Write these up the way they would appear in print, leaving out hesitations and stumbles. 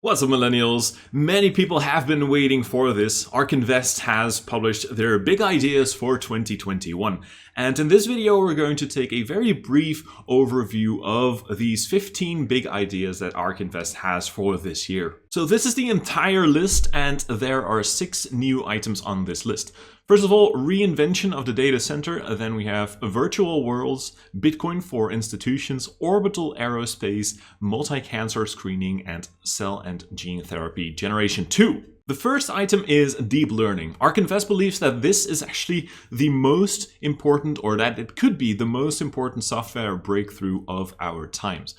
What's up, millennials? Many people have been waiting for this. ARK Invest has published their big ideas for 2021. And in this video, we're going to take a very brief overview of these 15 big ideas that ARK Invest has for this year. So this is the entire list, and there are 6 new items on this list. First of all, reinvention of the data center. Then we have virtual worlds, Bitcoin for institutions, orbital aerospace, multi-cancer screening, and cell and gene therapy generation 2. The first item is deep learning. ARK Invest believes that this is actually the most important, or that it could be the most important software breakthrough of our times.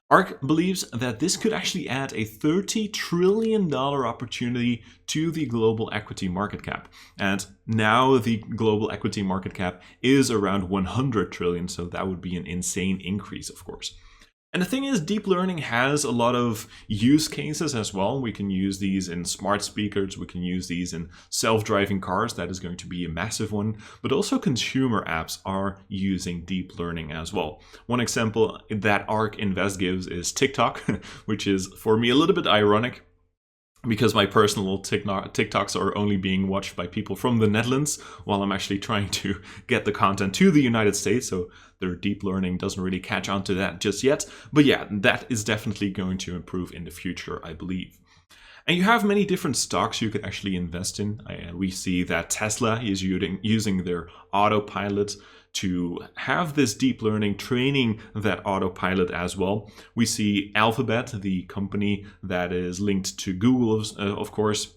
ARK believes that this could actually add a $30 trillion opportunity to the global equity market cap. And now the global equity market cap is around 100 trillion, so that would be an insane increase, of course. And the thing is, deep learning has a lot of use cases as well. We can use these in smart speakers, we can use these in self-driving cars, that is going to be a massive one, but also consumer apps are using deep learning as well. One example that ARK Invest gives is TikTok, which is for me a little bit ironic, because my personal TikToks are only being watched by people from the Netherlands, while I'm actually trying to get the content to the United States, so their deep learning doesn't really catch on to that just yet. But yeah, that is definitely going to improve in the future, I believe. And you have many different stocks you could actually invest in. We see that Tesla is using their autopilot to have this deep learning training that autopilot as well. We see Alphabet, the company that is linked to Google, of course,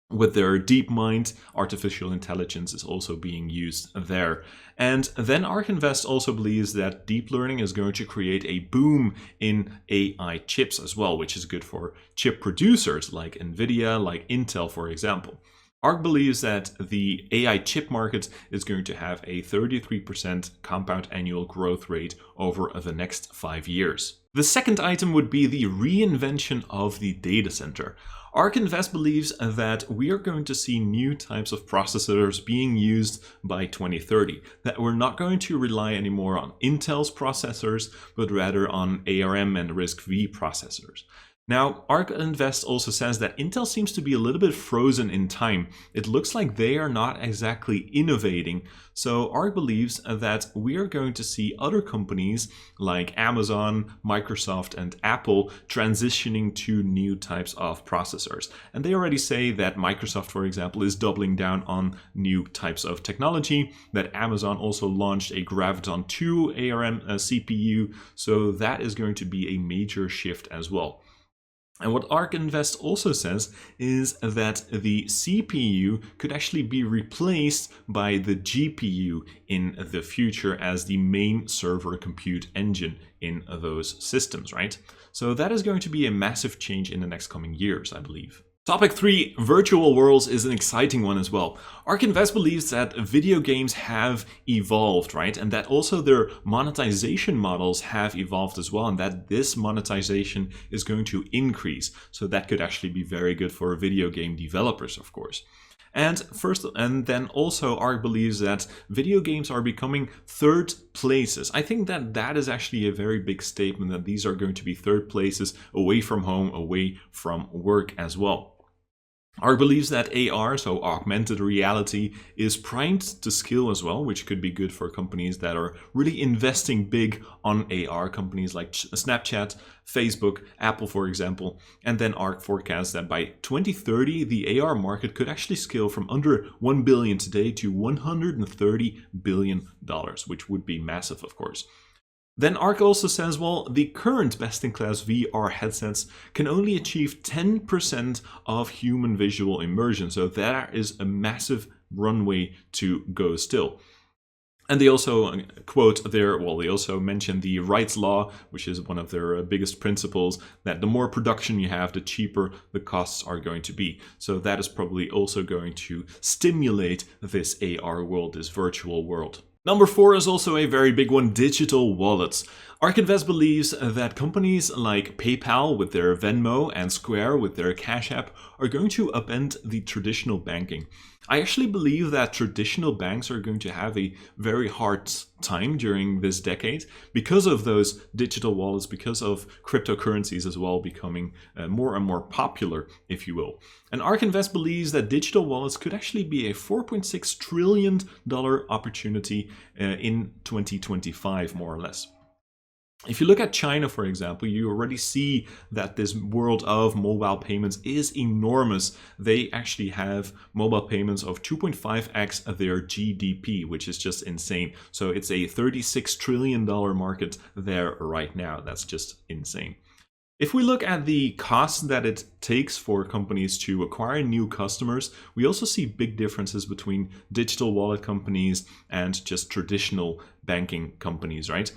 with their DeepMind, artificial intelligence is also being used there. And then ARK Invest also believes that deep learning is going to create a boom in AI chips as well, which is good for chip producers like Nvidia, like Intel, for example. ARK believes that the AI chip market is going to have a 33% compound annual growth rate over the next 5 years. The second item would be the reinvention of the data center. ARK Invest believes that we are going to see new types of processors being used by 2030, that we're not going to rely anymore on Intel's processors, but rather on ARM and RISC-V processors. Now, ARK Invest also says that Intel seems to be a little bit frozen in time. It looks like they are not exactly innovating. So ARK believes that we are going to see other companies like Amazon, Microsoft, and Apple transitioning to new types of processors. And they already say that Microsoft, for example, is doubling down on new types of technology, that Amazon also launched a Graviton 2 ARM CPU. So that is going to be a major shift as well. And what ARK Invest also says is that the CPU could actually be replaced by the GPU in the future as the main server compute engine in those systems, right? So that is going to be a massive change in the next coming years, I believe. Topic 3, virtual worlds, is an exciting one as well. ARK Invest believes that video games have evolved, right? And that also their monetization models have evolved as well, and that this monetization is going to increase. So that could actually be very good for video game developers, of course. And then also ARK believes that video games are becoming third places. I think that that is actually a very big statement, that these are going to be third places away from home, away from work as well. ARK believes that AR, so augmented reality, is primed to scale as well, which could be good for companies that are really investing big on AR, companies like Snapchat, Facebook, Apple, for example. And then ARK forecasts that by 2030, the AR market could actually scale from under 1 billion today to $130 billion, which would be massive, of course. Then ARK also says, well, the current best-in-class VR headsets can only achieve 10% of human visual immersion. So there is a massive runway to go still. And they also quote there, well, they also mention the Wright's Law, which is one of their biggest principles, that the more production you have, the cheaper the costs are going to be. So that is probably also going to stimulate this AR world, this virtual world. Number 4 is also a very big one, digital wallets. ARK Invest believes that companies like PayPal with their Venmo and Square with their Cash App are going to upend the traditional banking. I actually believe that traditional banks are going to have a very hard time during this decade because of those digital wallets, because of cryptocurrencies as well becoming more and more popular, if you will. And ARK Invest believes that digital wallets could actually be a $4.6 trillion opportunity in 2025, more or less. If you look at China, for example, you already see that this world of mobile payments is enormous. They actually have mobile payments of 2.5x their GDP, which is just insane. So it's a $36 trillion market there right now. That's just insane. If we look at the cost that it takes for companies to acquire new customers, we also see big differences between digital wallet companies and just traditional banking companies, right?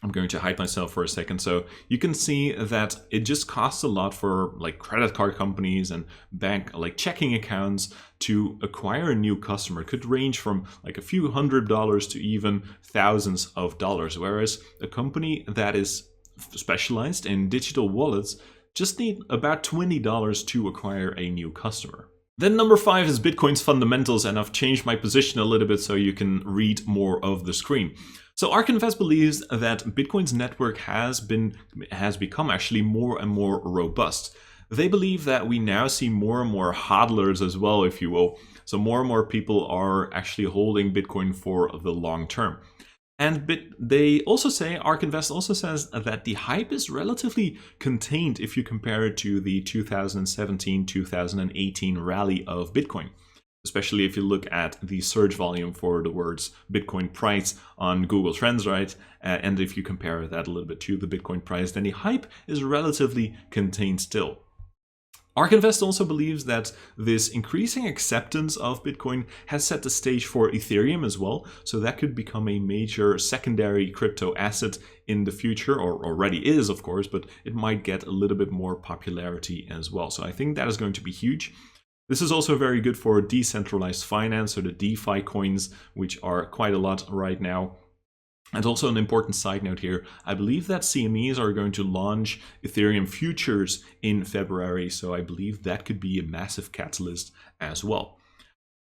I'm going to hide myself for a second. So you can see that it just costs a lot for like credit card companies and bank like checking accounts to acquire a new customer. It could range from like a few $100s to even thousands of dollars. Whereas a company that is specialized in digital wallets just need about $20 to acquire a new customer. Then number 5 is Bitcoin's fundamentals, and I've changed my position a little bit so you can read more of the screen. So ARK Invest believes that Bitcoin's network has become actually more and more robust. They believe that we now see more and more hodlers as well, if you will. So more and more people are actually holding Bitcoin for the long term. And they also say, ARK Invest also says that the hype is relatively contained if you compare it to the 2017-2018 rally of Bitcoin. Especially if you look at the search volume for the words Bitcoin price on Google Trends, right? And if you compare that a little bit to the Bitcoin price, then the hype is relatively contained still. ARK Invest also believes that this increasing acceptance of Bitcoin has set the stage for Ethereum as well, so that could become a major secondary crypto asset in the future, or already is, of course, but it might get a little bit more popularity as well. So I think that is going to be huge. This is also very good for decentralized finance, or the DeFi coins, which are quite a lot right now. And also an important side note here, I believe that CMEs are going to launch Ethereum futures in February, so I believe that could be a massive catalyst as well.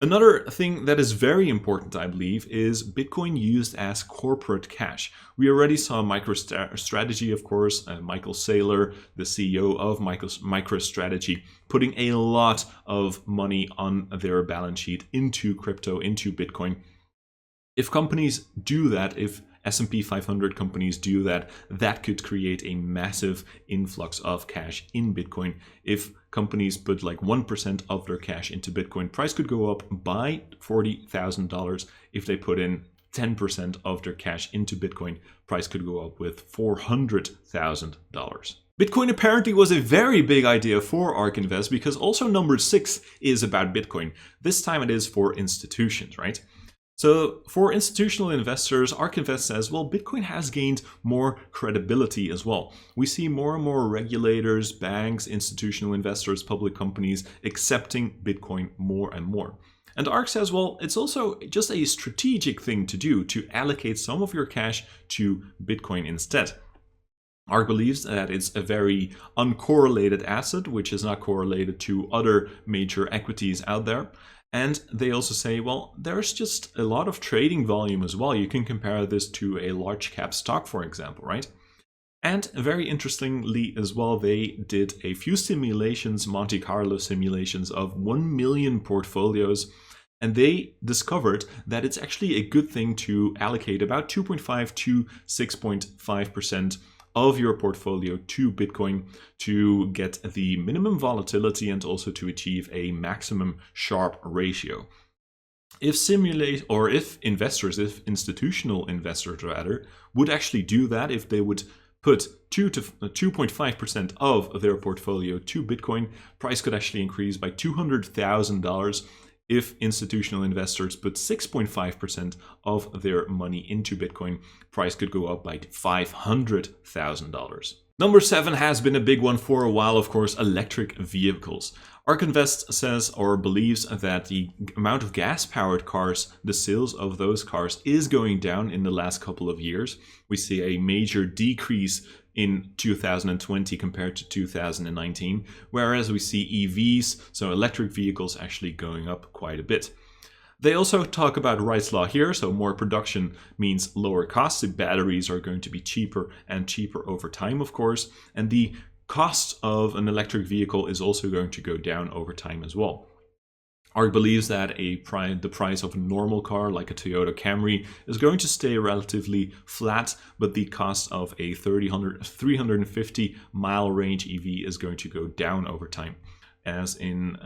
Another thing that is very important, I believe, is Bitcoin used as corporate cash. We already saw MicroStrategy, of course, Michael Saylor, the CEO of MicroStrategy, putting a lot of money on their balance sheet into crypto, into Bitcoin. If companies do that, if S&P 500 companies do that, that could create a massive influx of cash in Bitcoin. If companies put like 1% of their cash into Bitcoin, price could go up by $40,000. If they put in 10% of their cash into Bitcoin, price could go up with $400,000. Bitcoin apparently was a very big idea for ARK Invest, because also number 6 is about Bitcoin. This time it is for institutions, right? So for institutional investors, ARK Invest says, well, Bitcoin has gained more credibility as well. We see more and more regulators, banks, institutional investors, public companies accepting Bitcoin more and more. And ARK says, well, it's also just a strategic thing to do, to allocate some of your cash to Bitcoin instead. ARK believes that it's a very uncorrelated asset, which is not correlated to other major equities out there. And they also say, well, there's just a lot of trading volume as well. You can compare this to a large cap stock, for example, right? And very interestingly as well, they did a few simulations, Monte Carlo simulations of 1 million portfolios. And they discovered that it's actually a good thing to allocate about 2.5 to 6.5% of your portfolio to Bitcoin to get the minimum volatility and also to achieve a maximum Sharpe ratio. If institutional investors rather, would actually do that, if they would put 2 to 2.5% of their portfolio to Bitcoin, price could actually increase by $200,000. If institutional investors put 6.5% of their money into Bitcoin, price could go up by $500,000. Number 7 has been a big one for a while, of course, electric vehicles. ARK Invest says or believes that the amount of gas-powered cars, the sales of those cars, is going down in the last couple of years. We see a major decrease in 2020 compared to 2019, whereas we see EVs, so electric vehicles, actually going up quite a bit. They also talk about Wright's law here, so more production means lower costs. The batteries are going to be cheaper and cheaper over time, of course, and the cost of an electric vehicle is also going to go down over time as well. ARK believes that the price of a normal car like a Toyota Camry is going to stay relatively flat, but the cost of a 350 mile range EV is going to go down over time. As in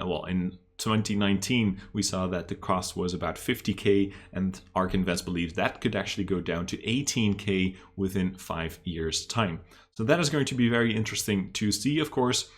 2019, we saw that the cost was about 50K, and ARK Invest believes that could actually go down to 18K within 5 years' time. So that is going to be very interesting to see, of course.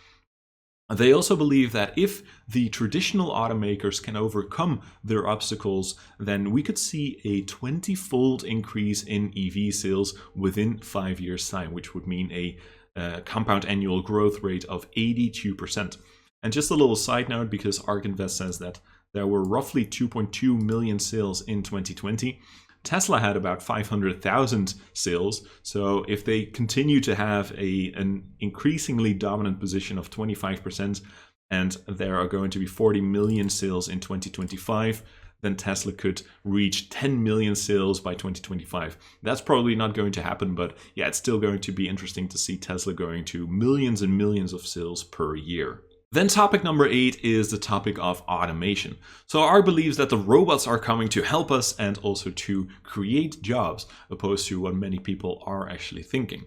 They also believe that if the traditional automakers can overcome their obstacles, then we could see a 20-fold increase in EV sales within 5 years' time, which would mean a compound annual growth rate of 82%. And just a little side note, because ARK Invest says that there were roughly 2.2 million sales in 2020. Tesla had about 500,000 sales. So if they continue to have an increasingly dominant position of 25%, and there are going to be 40 million sales in 2025, then Tesla could reach 10 million sales by 2025. That's probably not going to happen, but yeah, it's still going to be interesting to see Tesla going to millions and millions of sales per year. Then topic number 8 is the topic of automation. So ARK believes that the robots are coming to help us and also to create jobs, opposed to what many people are actually thinking.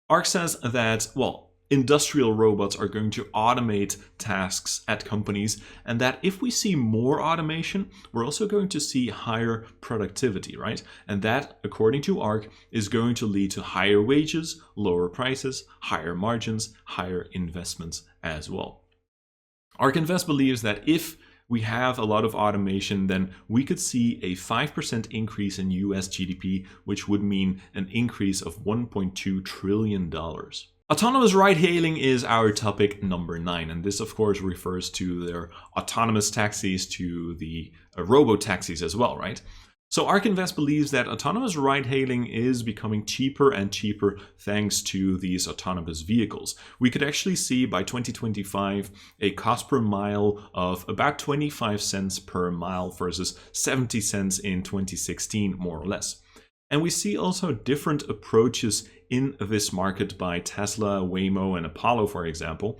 ARK says that, industrial robots are going to automate tasks at companies, and that if we see more automation, we're also going to see higher productivity, right? And that, according to ARK, is going to lead to higher wages, lower prices, higher margins, higher investments as well. ARK Invest believes that if we have a lot of automation, then we could see a 5% increase in US GDP, which would mean an increase of $1.2 trillion. Autonomous ride-hailing is our topic number 9, and this of course refers to their autonomous taxis, to the robo-taxis as well, right? So ARK Invest believes that autonomous ride-hailing is becoming cheaper and cheaper thanks to these autonomous vehicles. We could actually see by 2025 a cost per mile of about 25 cents per mile versus 70 cents in 2016, more or less. And we see also different approaches in this market by Tesla, Waymo, and Apollo, for example.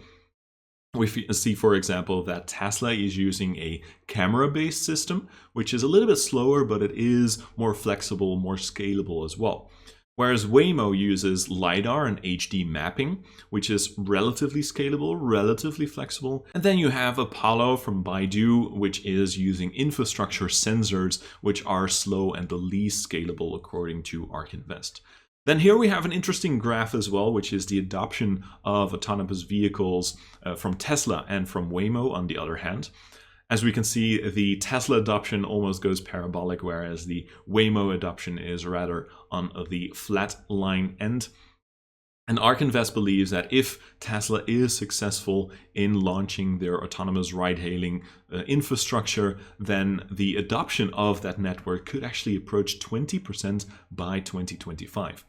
We see, for example, that Tesla is using a camera-based system, which is a little bit slower, but it is more flexible, more scalable as well. Whereas Waymo uses LiDAR and HD mapping, which is relatively scalable, relatively flexible. And then you have Apollo from Baidu, which is using infrastructure sensors, which are slow and the least scalable according to ARK Invest. Then here we have an interesting graph as well, which is the adoption of autonomous vehicles from Tesla and from Waymo on the other hand. As we can see, the Tesla adoption almost goes parabolic, whereas the Waymo adoption is rather on the flat line end. And ARK Invest believes that if Tesla is successful in launching their autonomous ride-hailing infrastructure, then the adoption of that network could actually approach 20% by 2025.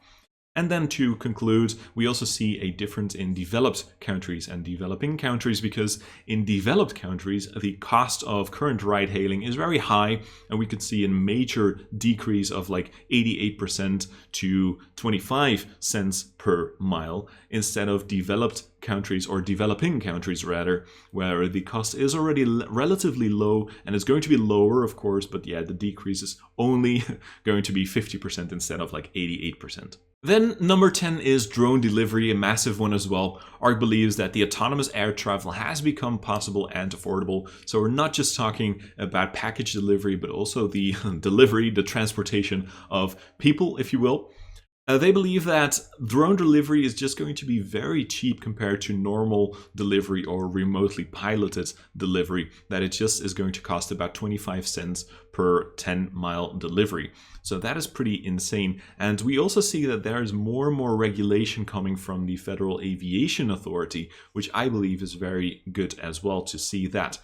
And then to conclude, we also see a difference in developed countries and developing countries, because in developed countries, the cost of current ride-hailing is very high, and we could see a major decrease of like 88% to 25 cents per mile, instead of developed countries, or developing countries rather, where the cost is already relatively low, and it's going to be lower, of course, but yeah, the decrease is only going to be 50% instead of like 88%. Then number 10 is drone delivery, a massive one as well. ARK believes that the autonomous air travel has become possible and affordable. So we're not just talking about package delivery, but also the delivery, the transportation of people, if you will. They believe that drone delivery is just going to be very cheap compared to normal delivery or remotely piloted delivery, that it just is going to cost about 25 cents per 10-mile delivery. So that is pretty insane. And we also see that there is more and more regulation coming from the Federal Aviation Authority, which I believe is very good as well to see that.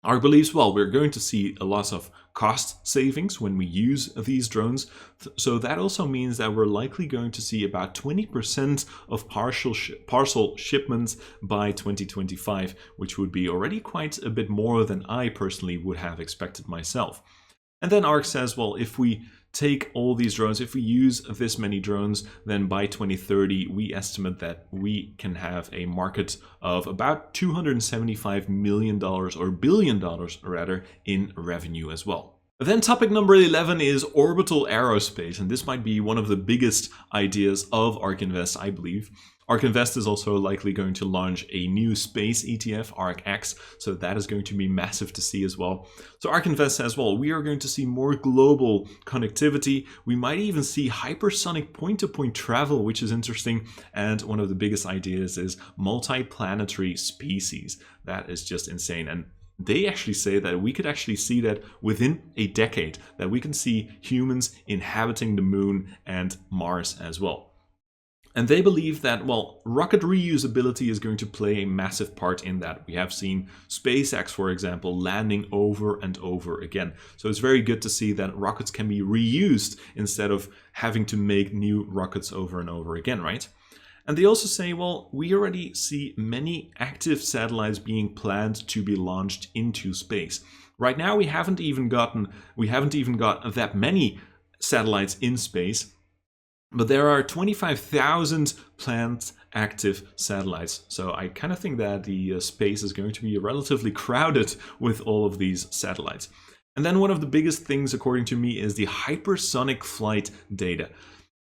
ARK believes, well, we're going to see a lot of cost savings when we use these drones. So that also means that we're likely going to see about 20% of parcel shipments by 2025, which would be already quite a bit more than I personally would have expected myself. And then ARK says, well, if we take all these drones, if we use this many drones, then by 2030, we estimate that we can have a market of about $275 million, or $1 billion rather, in revenue as well. Then topic number 11 is orbital aerospace, and this might be one of the biggest ideas of ARK Invest, I believe. ARK Invest is also likely going to launch a new space ETF, ARKX, so that is going to be massive to see as well. So ARK Invest says, well, we are going to see more global connectivity. We might even see hypersonic point-to-point travel, which is interesting. And one of the biggest ideas is multi-planetary species. That is just insane. And they actually say that we could actually see that within a decade, that we can see humans inhabiting the moon and Mars as well. And they believe that, well, rocket reusability is going to play a massive part in that. We have seen SpaceX, for example, landing over and over again. So it's very good to see that rockets can be reused instead of having to make new rockets over and over again, right? And they also say, well, we already see many active satellites being planned to be launched into space. Right now, we haven't even got that many satellites in space, but there are 25,000 planned active satellites. So I kind of think that the space is going to be relatively crowded with all of these satellites. And then one of the biggest things, according to me, is the hypersonic flight data.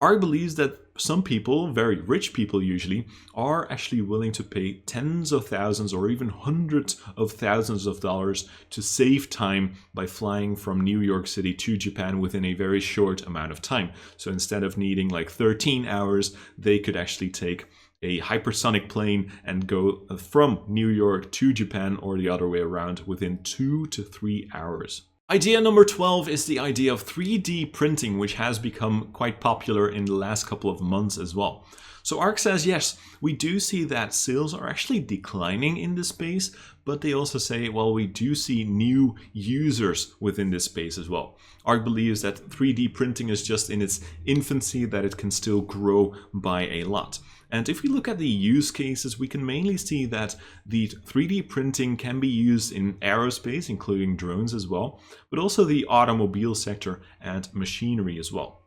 ARK believes that some people, very rich people usually, are actually willing to pay tens of thousands or even hundreds of thousands of dollars to save time by flying from New York City to Japan within a very short amount of time. So instead of needing like 13 hours, they could actually take a hypersonic plane and go from New York to Japan, or the other way around, within 2 to 3 hours. Idea number 12 is the idea of 3D printing, which has become quite popular in the last couple of months as well. So ARK says, yes, we do see that sales are actually declining in this space, but they also say, well, we do see new users within this space as well. ARK believes that 3D printing is just in its infancy, that it can still grow by a lot. And if we look at the use cases, we can mainly see that the 3D printing can be used in aerospace, including drones as well, but also the automobile sector and machinery as well.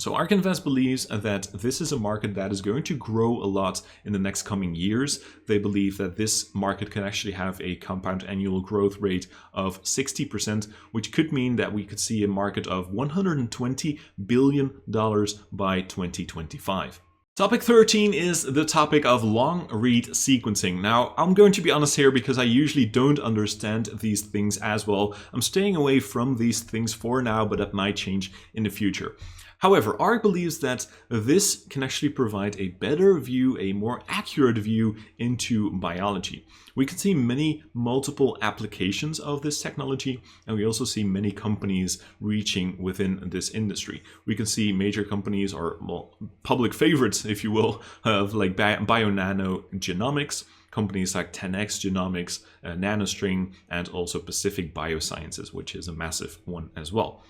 So ARK Invest believes that this is a market that is going to grow a lot in the next coming years. They believe that this market can actually have a compound annual growth rate of 60%, which could mean that we could see a market of $120 billion by 2025. Topic 13 is the topic of long-read sequencing. Now, I'm going to be honest here because I usually don't understand these things as well. I'm staying away from these things for now, but that might change in the future. However, ARK believes that this can actually provide a better view, a more accurate view into biology. We can see many multiple applications of this technology, and we also see many companies reaching within this industry. We can see major companies, or well, public favorites, if you will, of like BioNano Genomics, companies like 10x Genomics, NanoString, and also Pacific Biosciences, which is a massive one as well.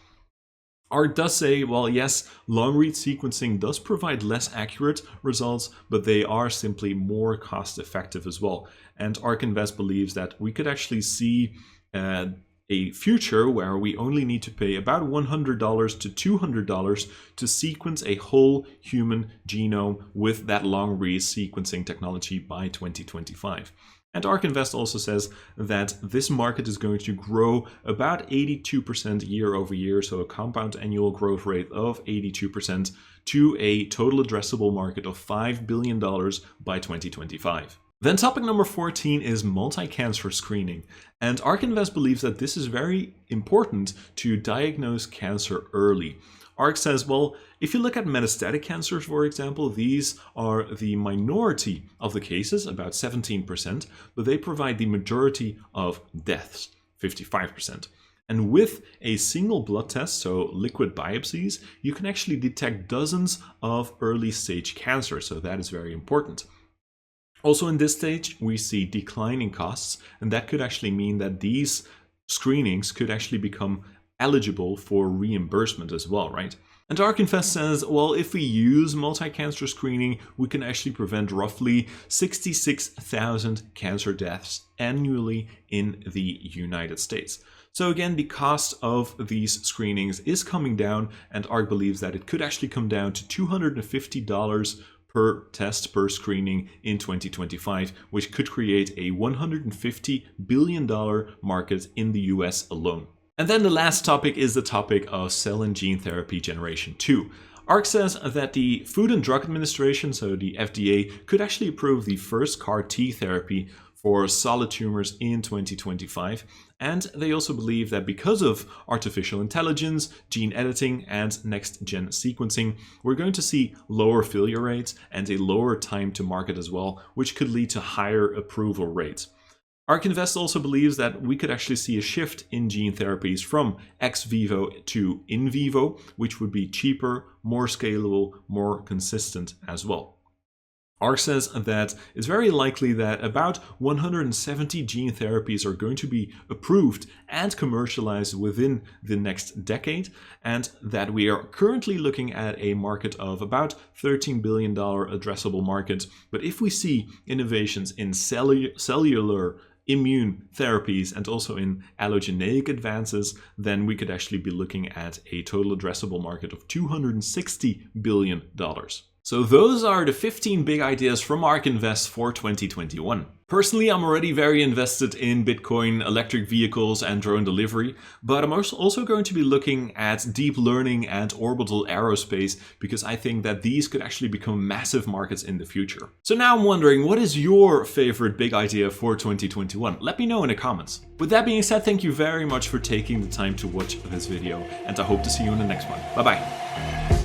ARK does say, well, yes, long-read sequencing does provide less accurate results, but they are simply more cost-effective as well. And ARK Invest believes that we could actually see a future where we only need to pay about $100 to $200 to sequence a whole human genome with that long-read sequencing technology by 2025. And ARK Invest also says that this market is going to grow about 82% year over year, so a compound annual growth rate of 82% to a total addressable market of $5 billion by 2025. Then topic number 14 is multi-cancer screening. And ARK Invest believes that this is very important to diagnose cancer early. ARK says, well, if you look at metastatic cancers, for example, these are the minority of the cases, about 17%, but they provide the majority of deaths, 55%. And with a single blood test, so liquid biopsies, you can actually detect dozens of early stage cancers, so that is very important. Also in this stage, we see declining costs, and that could actually mean that these screenings could actually become eligible for reimbursement as well, right? And ARK Invest says, well, if we use multi-cancer screening, we can actually prevent roughly 66,000 cancer deaths annually in the United States. So again, the cost of these screenings is coming down, and ARK believes that it could actually come down to $250 per test per screening in 2025, which could create a $150 billion market in the US alone. And then the last topic is the topic of cell and gene therapy generation 2. ARK says that the Food and Drug Administration, so the FDA, could actually approve the first CAR T therapy for solid tumors in 2025. And they also believe that because of artificial intelligence, gene editing, and next-gen sequencing, we're going to see lower failure rates and a lower time to market as well, which could lead to higher approval rates. ARK Invest also believes that we could actually see a shift in gene therapies from ex vivo to in vivo, which would be cheaper, more scalable, more consistent as well. ARK says that it's very likely that about 170 gene therapies are going to be approved and commercialized within the next decade, and that we are currently looking at a market of about $13 billion addressable market. But if we see innovations in cellular immune therapies and also in allogeneic advances, then we could actually be looking at a total addressable market of $260 billion. So those are the 15 big ideas from ARK Invest for 2021. Personally, I'm already very invested in Bitcoin, electric vehicles, and drone delivery, but I'm also going to be looking at deep learning and orbital aerospace because I think that these could actually become massive markets in the future. So now I'm wondering, what is your favorite big idea for 2021? Let me know in the comments. With that being said, thank you very much for taking the time to watch this video, and I hope to see you in the next one. Bye bye.